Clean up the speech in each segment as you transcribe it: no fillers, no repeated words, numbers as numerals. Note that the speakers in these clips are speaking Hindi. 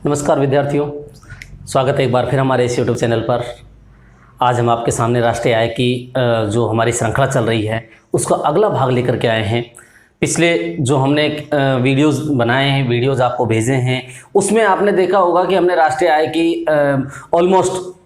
नमस्कार विद्यार्थियों, स्वागत है एक बार फिर हमारे इस यूट्यूब चैनल पर। आज हम आपके सामने राष्ट्रीय आय की जो हमारी श्रृंखला चल रही है उसका अगला भाग लेकर के आए हैं। पिछले जो हमने वीडियोस बनाए हैं, वीडियोस आपको भेजे हैं, उसमें आपने देखा होगा कि हमने राष्ट्रीय आय की ऑलमोस्ट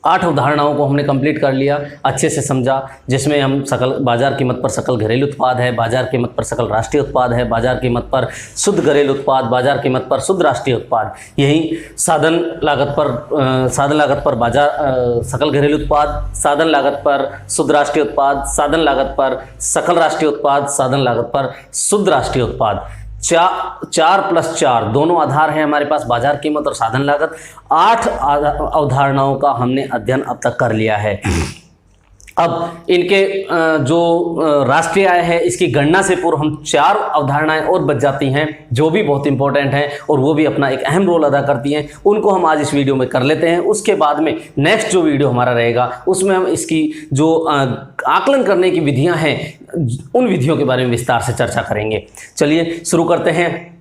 8 अवधारणाओं को हमने कंप्लीट कर लिया, अच्छे से समझा, जिसमें हम सकल बाजार कीमत पर सकल घरेलू उत्पाद है, बाजार कीमत पर सकल राष्ट्रीय उत्पाद है, बाजार कीमत पर शुद्ध घरेलू उत्पाद, बाजार कीमत पर शुद्ध राष्ट्रीय उत्पाद, यही साधन लागत पर बाजार सकल घरेलू उत्पाद, साधन लागत पर शुद्ध राष्ट्रीय उत्पाद, साधन लागत पर सकल राष्ट्रीय उत्पाद, साधन लागत पर शुद्ध राष्ट्रीय उत्पाद, 4+4 दोनों आधार हैं हमारे पास, बाजार कीमत और साधन लागत। 8 अवधारणाओं का हमने अध्ययन अब तक कर लिया है। अब इनके जो राष्ट्रीय आय है इसकी गणना से पूर्व हम 4 अवधारणाएं और बच जाती हैं जो भी बहुत इंपॉर्टेंट हैं और वो भी अपना एक अहम रोल अदा करती हैं, उनको हम आज इस वीडियो में कर लेते हैं। उसके बाद में नेक्स्ट जो वीडियो हमारा रहेगा उसमें हम इसकी जो आकलन करने की विधियां हैं उन विधियों के बारे में विस्तार से चर्चा करेंगे। चलिए शुरू करते हैं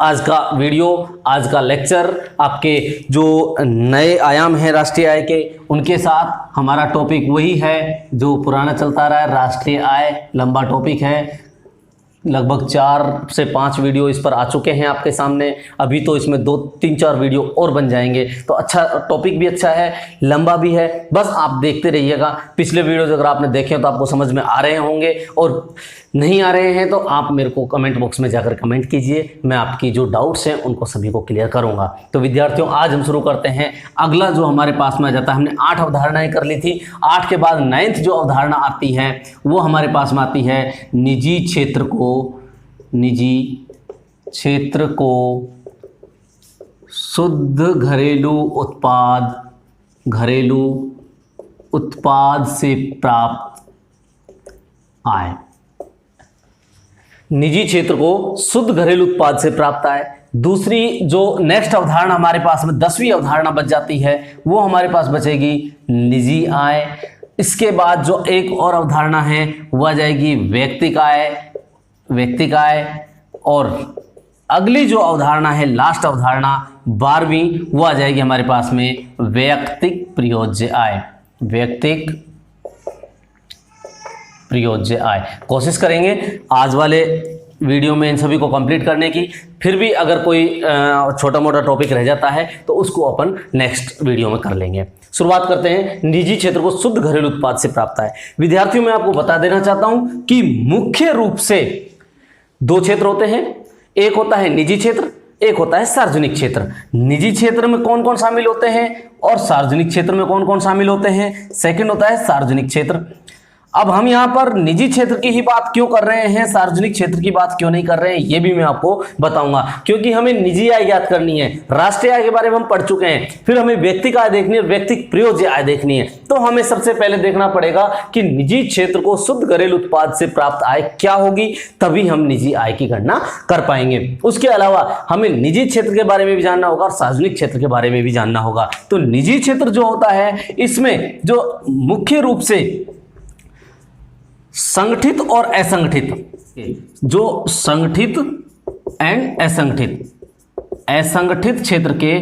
आज का वीडियो, आज का लेक्चर। आपके जो नए आयाम हैं राष्ट्रीय आय के, उनके साथ हमारा टॉपिक वही है जो पुराना चलता रहा है। राष्ट्रीय आय लंबा टॉपिक है, लगभग 4 से 5 वीडियो इस पर आ चुके हैं आपके सामने। अभी तो इसमें 2-3-4 वीडियो और बन जाएंगे। तो अच्छा, टॉपिक भी अच्छा है, लंबा भी है, बस आप देखते रहिएगा। पिछले वीडियोज अगर आपने देखे तो आपको समझ में आ रहे होंगे, और नहीं आ रहे हैं तो आप मेरे को कमेंट बॉक्स में जाकर कमेंट कीजिए, मैं आपकी जो डाउट्स हैं उनको सभी को क्लियर करूंगा। तो विद्यार्थियों, आज हम शुरू करते हैं। अगला जो हमारे पास में आ जाता है, हमने 8 अवधारणाएं कर ली थी। 8 के बाद 9th जो अवधारणा आती है वो हमारे पास में आती है निजी क्षेत्र को शुद्ध घरेलू उत्पाद से प्राप्त आय। निजी क्षेत्र को शुद्ध घरेलू उत्पाद से प्राप्त आय। दूसरी जो नेक्स्ट अवधारणा हमारे पास में 10वीं अवधारणा बच जाती है वो हमारे पास बचेगी निजी आय। इसके बाद जो एक और अवधारणा है वो आ जाएगी व्यक्तिक आय। और अगली जो अवधारणा है, लास्ट अवधारणा 12वीं, वो आ जाएगी हमारे पास में वैयक्तिक प्रयोज्य आय। कोशिश करेंगे आज वाले वीडियो में इन सभी को कंप्लीट करने की। फिर भी अगर कोई छोटा मोटा टॉपिक रह जाता है तो उसको अपन नेक्स्ट वीडियो में कर लेंगे। शुरुआत करते हैं निजी क्षेत्र को शुद्ध घरेलू उत्पाद से प्राप्त आय। विद्यार्थियों, मैं आपको बता देना चाहता हूं कि मुख्य रूप से 2 क्षेत्र होते हैं। एक होता है निजी क्षेत्र, एक होता है सार्वजनिक क्षेत्र। निजी क्षेत्र में कौन कौन शामिल होते हैं और सार्वजनिक क्षेत्र में कौन कौन शामिल होते हैं। सेकंड होता है सार्वजनिक क्षेत्र। अब हम यहां पर निजी क्षेत्र की ही बात क्यों कर रहे हैं, सार्वजनिक क्षेत्र की बात क्यों नहीं कर रहे हैं, ये भी मैं आपको बताऊंगा। क्योंकि हमें निजी आय ज्ञात करनी है, राष्ट्रीय आय के बारे में हम पढ़ चुके हैं, फिर हमें व्यक्तिक आय देखनी है, व्यक्तिक प्रयोज्य आय देखनी है। तो हमें सबसे पहले देखना पड़ेगा कि निजी क्षेत्र को शुद्ध घरेलू उत्पाद से प्राप्त आय क्या होगी, तभी हम निजी आय की गणना कर पाएंगे। उसके अलावा हमें निजी क्षेत्र के बारे में भी जानना होगा और सार्वजनिक क्षेत्र के बारे में भी जानना होगा। तो निजी क्षेत्र जो होता है इसमें जो मुख्य रूप से संगठित और असंगठित, जो संगठित एंड असंगठित क्षेत्र के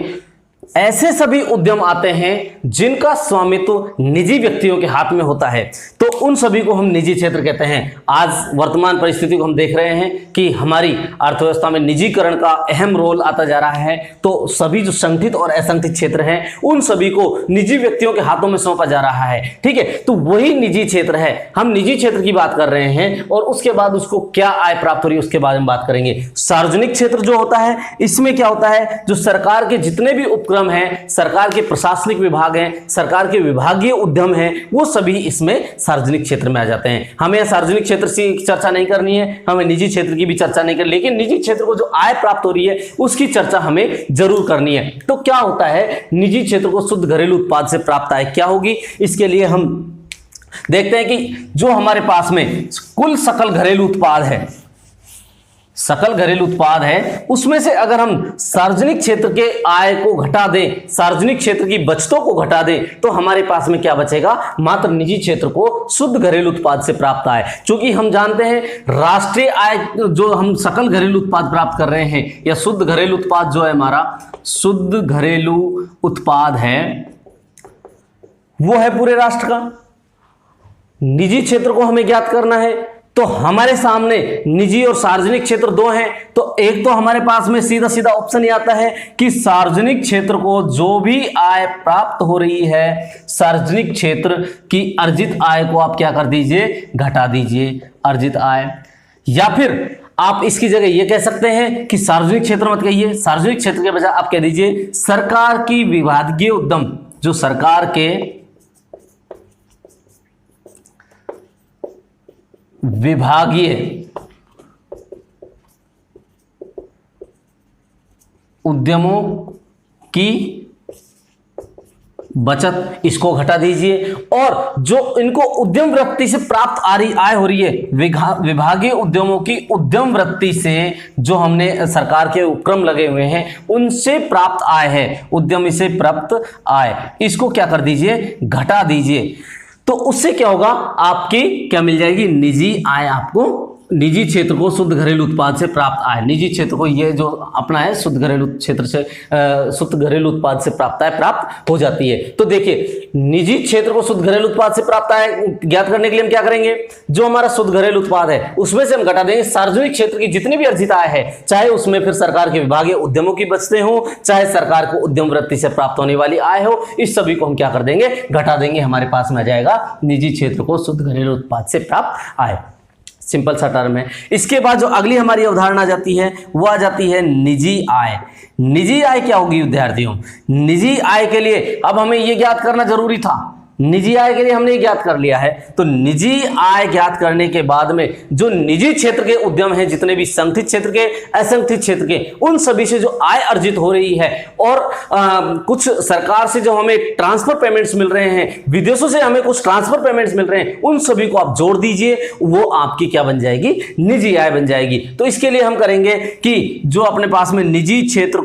ऐसे सभी उद्यम आते हैं जिनका स्वामित्व निजी व्यक्तियों के हाथ में होता है, तो उन सभी को हम निजी क्षेत्र कहते हैं। आज वर्तमान परिस्थिति को हम देख रहे हैं कि हमारी अर्थव्यवस्था में निजीकरण का अहम रोल आता जा रहा है। तो सभी जो संगठित और असंगठित क्षेत्र हैं उन सभी को निजी व्यक्तियों के हाथों में सौंपा जा रहा है। ठीक है, तो वही निजी क्षेत्र है। हम निजी क्षेत्र की बात कर रहे हैं और उसके बाद उसको क्या आय प्राप्त हो रही है उसके बारे में बात करेंगे। सार्वजनिक क्षेत्र जो होता है इसमें क्या होता है, जो सरकार के जितने भी उपक्रम हैं, सरकार के प्रशासनिक विभाग हैं, सरकार के विभागीय उद्यम हैं, वो सभी इसमें सार्वजनिक क्षेत्र में आ जाते हैं। हमें सार्वजनिक क्षेत्र से चर्चा नहीं करनी है, हमें निजी क्षेत्र की भी चर्चा नहीं करनी, लेकिन निजी क्षेत्र को जो आय प्राप्त हो रही है उसकी चर्चा हमें जरूर करनी है। तो क्या होता है, निजी क्षेत्र को शुद्ध घरेलू उत्पाद से प्राप्त आय क्या होगी, इसके लिए हम देखते हैं कि जो हमारे पास में कुल सकल घरेलू उत्पाद है, सकल घरेलू उत्पाद है, उसमें से अगर हम सार्वजनिक क्षेत्र के आय को घटा दें, सार्वजनिक क्षेत्र की बचतों को घटा दें, तो हमारे पास में क्या बचेगा? मात्र निजी क्षेत्र को शुद्ध घरेलू उत्पाद से प्राप्त आय। क्योंकि हम जानते हैं राष्ट्रीय आय जो हम सकल घरेलू उत्पाद प्राप्त कर रहे हैं, या शुद्ध घरेलू उत्पाद जो है हमारा शुद्ध घरेलू उत्पाद है, वो है पूरे राष्ट्र का। निजी क्षेत्र को हमें ज्ञात करना है, तो हमारे सामने निजी और सार्वजनिक क्षेत्र दो हैं, तो एक तो हमारे पास में सीधा सीधा ऑप्शन ही आता है कि सार्वजनिक क्षेत्र को जो भी आय प्राप्त हो रही है, सार्वजनिक क्षेत्र की अर्जित आय को आप क्या कर दीजिए? घटा दीजिए अर्जित आय। या फिर आप इसकी जगह ये कह सकते हैं कि सार्वजनिक क्षेत्र मत कहिए, सार्वजनिक क्षेत्र के बजाय आप कह दीजिए सरकार की विभागीय उद्यम, जो सरकार के विभागीय उद्यमों की बचत, इसको घटा दीजिए। और जो इनको उद्यम वृत्ति से प्राप्त आ रही आय हो रही है, विभागीय उद्यमों की उद्यम वृत्ति से जो हमने सरकार के उपक्रम लगे हुए हैं उनसे प्राप्त आय है, उद्यमी से प्राप्त आय, इसको क्या कर दीजिए? घटा दीजिए। तो उससे क्या होगा? आपकी क्या मिल जाएगी? निजी आय आपको, निजी क्षेत्र को शुद्ध घरेलू उत्पाद से प्राप्त आय, निजी क्षेत्र को ये जो अपना है शुद्ध घरेलू क्षेत्र से शुद्ध घरेलू उत्पाद से प्राप्त आय प्राप्त हो जाती है। तो देखिए, निजी क्षेत्र को शुद्ध घरेलू उत्पाद से प्राप्त आय ज्ञात करने के लिए हम क्या करेंगे? जो हमारा शुद्ध घरेलू उत्पाद है उसमें से हम घटा देंगे सार्वजनिक क्षेत्र की जितनी भी अर्जित आय है, चाहे उसमें फिर सरकार के विभागीय उद्यमों की बचतें हो, चाहे सरकार को उद्यम वृत्ति से प्राप्त होने वाली आय हो, इस सभी को हम क्या कर देंगे? घटा देंगे। हमारे पास में आ जाएगा निजी क्षेत्र को शुद्ध घरेलू उत्पाद से प्राप्त आय। सिंपल सा टर्म है। इसके बाद जो अगली हमारी अवधारणा आ जाती है वो आ जाती है निजी आय। निजी आय क्या होगी विद्यार्थियों? निजी आय के लिए अब हमें ये ज्ञात करना जरूरी था, निजी आय के लिए हमने ज्ञात कर लिया है। तो निजी आय ज्ञात करने के बाद में जो निजी क्षेत्र के उद्यम हैं, जितने भी संगठित क्षेत्र के, असंगठित क्षेत्र के, उन सभी से जो आय अर्जित हो रही है और कुछ सरकार से जो हमें ट्रांसफर पेमेंट्स मिल रहे हैं, विदेशों से हमें कुछ ट्रांसफर पेमेंट्स मिल रहे हैं, उन सभी को आप जोड़ दीजिए, वो आपकी क्या बन जाएगी? निजी आय बन जाएगी। तो इसके लिए हम करेंगे कि जो अपने पास में निजी क्षेत्र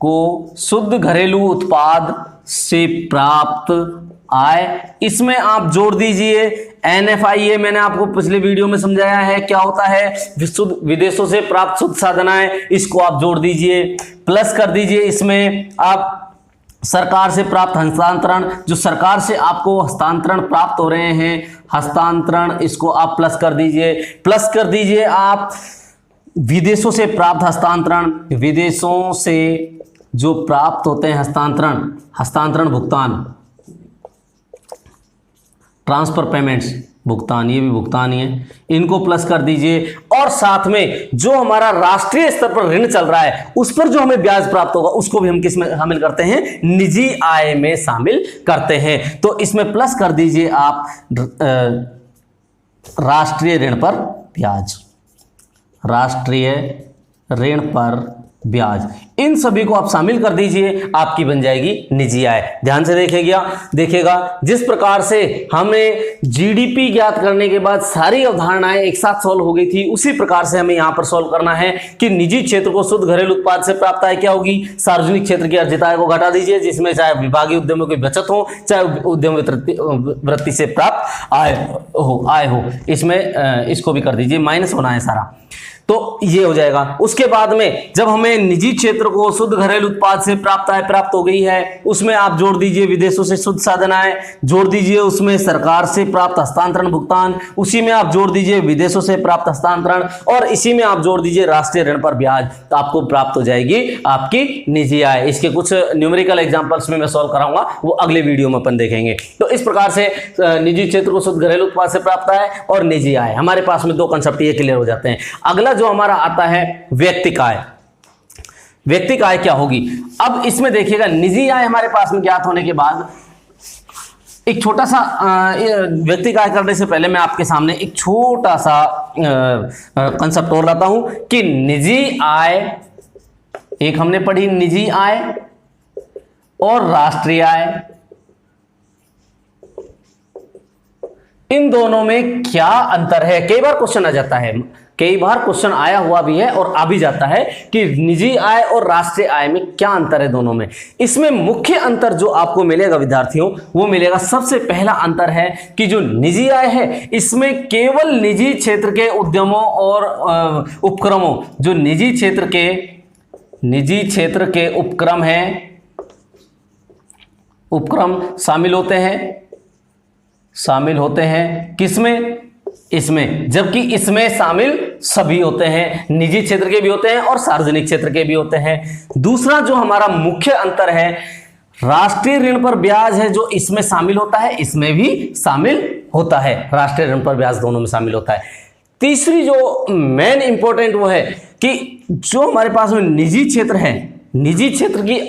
को शुद्ध घरेलू उत्पाद से प्राप्त आय, इसमें आप जोड़ दीजिए NFIA। मैंने आपको पिछले वीडियो में समझाया है क्या होता है, विदेशों से प्राप्त शुद्ध साधन आय, इसको आप जोड़ दीजिए, प्लस कर दीजिए इसमें आप सरकार से प्राप्त हस्तांतरण, जो सरकार से आपको हस्तांतरण प्राप्त हो रहे हैं, हस्तांतरण, इसको आप प्लस कर दीजिए। प्लस कर दीजिए आप विदेशों से प्राप्त हस्तांतरण, विदेशों से जो प्राप्त होते हैं हस्तांतरण भुगतान, ट्रांसफर पेमेंट्स भुगतान, ये भी भुगतान ही है, इनको प्लस कर दीजिए। और साथ में जो हमारा राष्ट्रीय स्तर पर ऋण चल रहा है उस पर जो हमें ब्याज प्राप्त होगा उसको भी हम किस में शामिल करते हैं? निजी आय में शामिल करते हैं। तो इसमें प्लस कर दीजिए आप राष्ट्रीय ऋण पर ब्याज, राष्ट्रीय ऋण पर ब्याज, इन सभी को आप शामिल कर दीजिए, आपकी बन जाएगी निजी आय। ध्यान से देखिएगा जिस प्रकार से हमें जीडीपी ज्ञात करने के बाद सारी अवधारणाएं एक साथ सॉल्व हो गई थी, उसी प्रकार से हमें यहां पर सॉल्व करना है कि निजी क्षेत्र को शुद्ध घरेलू उत्पाद से प्राप्त आय क्या होगी? सार्वजनिक क्षेत्र की अर्जित आय को घटा दीजिए, जिसमें चाहे विभागीय उद्यमों की बचत हो, चाहे उद्यम वृत्ति से प्राप्त आय हो, इसमें इसको भी कर दीजिए, माइनस होना है सारा, तो ये हो जाएगा। उसके बाद में जब हमें निजी क्षेत्र को शुद्ध घरेलू उत्पाद से प्राप्त आय प्राप्त हो गई है, उसमें आप जोड़ दीजिए विदेशों से शुद्ध साधन आय, जोड़ दीजिए उसमें सरकार से प्राप्त हस्तांतरण भुगतान, उसी में आप जोड़ दीजिए विदेशों से प्राप्त हस्तांतरण, और इसी में आप जोड़ दीजिए राष्ट्रीय ऋण पर ब्याज, तो आपको प्राप्त हो जाएगी आपकी निजी आय। इसके कुछ न्यूमेरिकल एग्जांपल्स में मैं सॉल्व कराऊंगा, वो अगले वीडियो में अपन देखेंगे। तो इस प्रकार से निजी क्षेत्र को शुद्ध घरेलू उत्पाद से प्राप्त आय और निजी आय, हमारे पास में दो कंसेप्ट ये क्लियर हो जाते हैं। अगला जो हमारा आता है व्यक्तिक आय। व्यक्तिक आय क्या होगी? अब इसमें देखिएगा, निजी आय हमारे पास में ज्ञात होने के बाद एक छोटा सा व्यक्तिक आय करने से पहले मैं आपके सामने एक छोटा सा कंसेप्ट और लाता हूं कि निजी आय, एक हमने पढ़ी निजी आय और राष्ट्रीय आय। इन दोनों में क्या अंतर है? कई बार क्वेश्चन आ जाता है, कई बार क्वेश्चन आया हुआ भी है और आ भी जाता है कि निजी आय और राष्ट्रीय आय में क्या अंतर है दोनों में। इसमें मुख्य अंतर जो आपको मिलेगा विद्यार्थियों, वो मिलेगा, सबसे पहला अंतर है कि जो निजी आय है इसमें केवल निजी क्षेत्र के उद्यमों और उपक्रमों, जो निजी क्षेत्र के उपक्रम हैं, उपक्रम शामिल होते हैं किसमें? इसमें, जबकि इसमें शामिल सभी होते हैं, निजी क्षेत्र के भी होते हैं और सार्वजनिक क्षेत्र के भी होते हैं। दूसरा जो हमारा मुख्य अंतर है, राष्ट्रीय ऋण पर ब्याज है जो इसमें शामिल होता है, इसमें भी शामिल होता है, राष्ट्रीय ऋण पर ब्याज दोनों में शामिल होता है। तीसरी जो मेन इंपॉर्टेंट वो है कि जो हमारे पास में निजी क्षेत्र है, निजी क्षेत्र की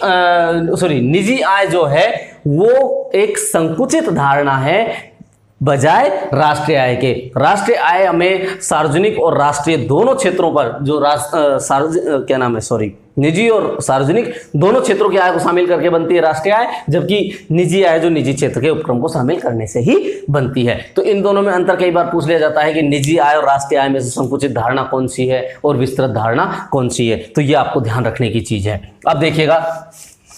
निजी आय जो है वो एक संकुचित धारणा है बजाय राष्ट्रीय आय के। राष्ट्रीय आय हमें सार्वजनिक और राष्ट्रीय दोनों क्षेत्रों पर जो निजी और सार्वजनिक दोनों क्षेत्रों की आय को शामिल करके बनती है राष्ट्रीय आय, जबकि निजी आय जो निजी क्षेत्र के उपक्रम को शामिल करने से ही बनती है। तो इन दोनों में अंतर कई बार पूछ लिया जाता है कि निजी आय और राष्ट्रीय आय में से संकुचित धारणा कौन सी है और विस्तृत धारणा कौन सी है, तो ये आपको ध्यान रखने की चीज है। अब देखिएगा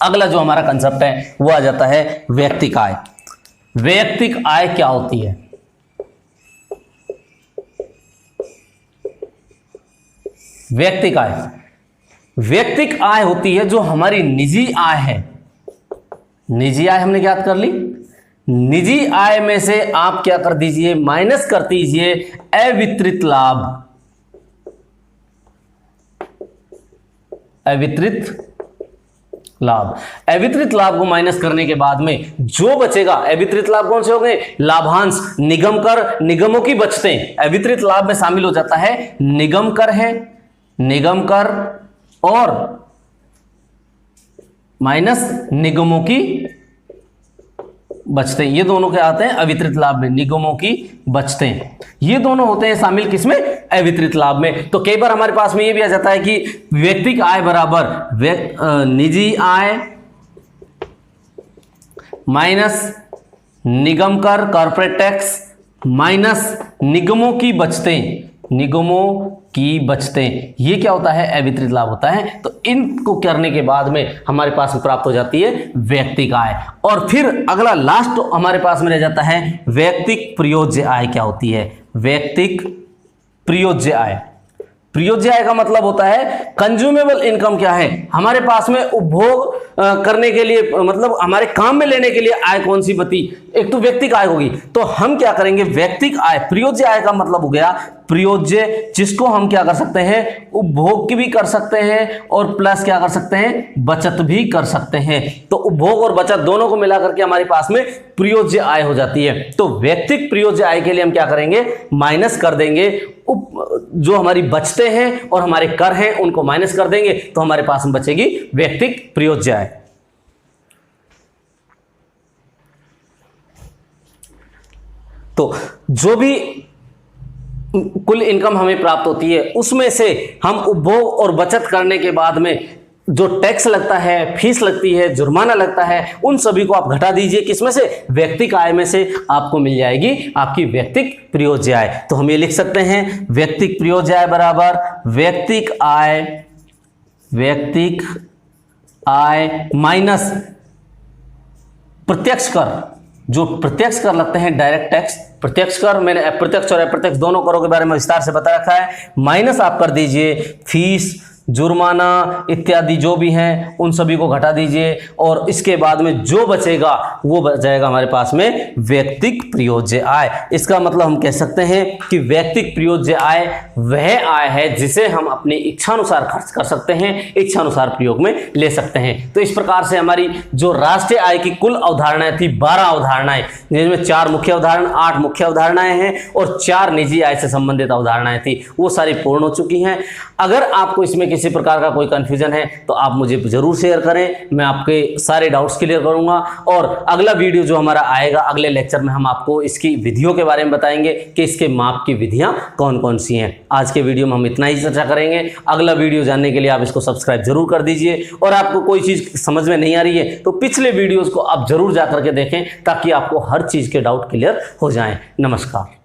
अगला जो हमारा कंसेप्ट है वो आ जाता है वैयक्तिक आय। वैयक्तिक आय क्या होती है? वैयक्तिक आय होती है जो हमारी निजी आय है। निजी आय हमने क्या कर ली? निजी आय में से आप क्या कर दीजिए? माइनस कर दीजिए अवितरित लाभ। अवितरित लाभ को माइनस करने के बाद में जो बचेगा, अवितरित लाभ कौन से हो गए? लाभांश, निगम कर, निगमों की बचतें अवितरित लाभ में शामिल हो जाता है। निगम कर है, निगम कर और माइनस निगमों की बचतें, ये दोनों क्या आते हैं अवितरित लाभ में? निगमों की बचतें, ये दोनों होते हैं शामिल किसमें? अवितरित लाभ में। तो कई बार हमारे पास में ये भी आ जाता है कि वैयक्तिक आय बराबर निजी आय माइनस निगम कर, कॉर्पोरेट टैक्स, माइनस निगमों की बचतें, ये क्या होता है? अवितरित लाभ होता है। तो इनको करने के बाद में हमारे पास में प्राप्त हो जाती है वैयक्तिक आय। और फिर अगला लास्ट हमारे पास में रह जाता है वैयक्तिक प्रयोज्य आय। क्या होती है वैयक्तिक प्रयोज्य आय? प्रयोज्य आय का मतलब होता है कंज्यूमेबल इनकम। क्या है? हमारे पास में उपभोग करने के लिए, मतलब हमारे काम में लेने के लिए आय कौन सी बची? एक तो वैयक्तिक आय होगी। तो हम क्या करेंगे? वैयक्तिक आय, प्रयोज्य आय का मतलब हो गया प्रयोज्य, जिसको हम क्या कर सकते हैं? उपभोग की भी कर सकते हैं और प्लस क्या कर सकते हैं? बचत भी कर सकते हैं। तो उपभोग और बचत दोनों को मिलाकर के हमारे पास में प्रयोज्य आय हो जाती है। तो वैयक्तिक प्रयोज्य आय के लिए हम क्या करेंगे? माइनस कर देंगे जो हमारी बचतें हैं और हमारे कर हैं उनको माइनस कर देंगे, तो हमारे पास में बचेगी वैयक्तिक प्रयोज्य आय। तो जो भी कुल इनकम हमें प्राप्त होती है उसमें से हम उपभोग और बचत करने के बाद में जो टैक्स लगता है, फीस लगती है, जुर्माना लगता है, उन सभी को आप घटा दीजिए। किसमें से? वैयक्तिक आय में से आपको मिल जाएगी आपकी वैयक्तिक प्रयोज्य आय। तो हम ये लिख सकते हैं वैयक्तिक प्रयोज्य आय बराबर वैयक्तिक आय माइनस प्रत्यक्ष कर। जो प्रत्यक्ष कर लगते हैं डायरेक्ट टैक्स, प्रत्यक्ष कर, मैंने अप्रत्यक्ष और अप्रत्यक्ष दोनों करों के बारे में विस्तार से बता रखा है। माइनस आप कर दीजिए फीस, जुर्माना इत्यादि जो भी हैं उन सभी को घटा दीजिए और इसके बाद में जो बचेगा वो बच जाएगा हमारे पास में वैयक्तिक प्रयोज्य आय। इसका मतलब हम कह सकते हैं कि वैयक्तिक प्रयोज्य आय वह आय है जिसे हम अपनी इच्छानुसार खर्च कर सकते हैं, इच्छानुसार प्रयोग में ले सकते हैं। तो इस प्रकार से हमारी जो राष्ट्रीय आय की कुल अवधारणाएं थी 12 अवधारणाएं, जिनमें 4 मुख्य अवधारणा, 8 मुख्य अवधारणाएं हैं और 4 निजी आय से संबंधित अवधारणाएं थी, वो सारी पूर्ण हो चुकी हैं। अगर आपको इसमें किसी किसी प्रकार का कोई कन्फ्यूजन है तो आप मुझे ज़रूर शेयर करें, मैं आपके सारे डाउट्स क्लियर करूँगा। और अगला वीडियो जो हमारा आएगा, अगले लेक्चर में हम आपको इसकी विधियों के बारे में बताएंगे कि इसके माप की विधियाँ कौन कौन सी हैं। आज के वीडियो में हम इतना ही चर्चा करेंगे। अगला वीडियो जानने के लिए आप इसको सब्सक्राइब जरूर कर दीजिए, और आपको कोई चीज़ समझ में नहीं आ रही है तो पिछले वीडियोज़ को आप जरूर जा करके देखें ताकि आपको हर चीज़ के डाउट क्लियर हो जाएं। नमस्कार।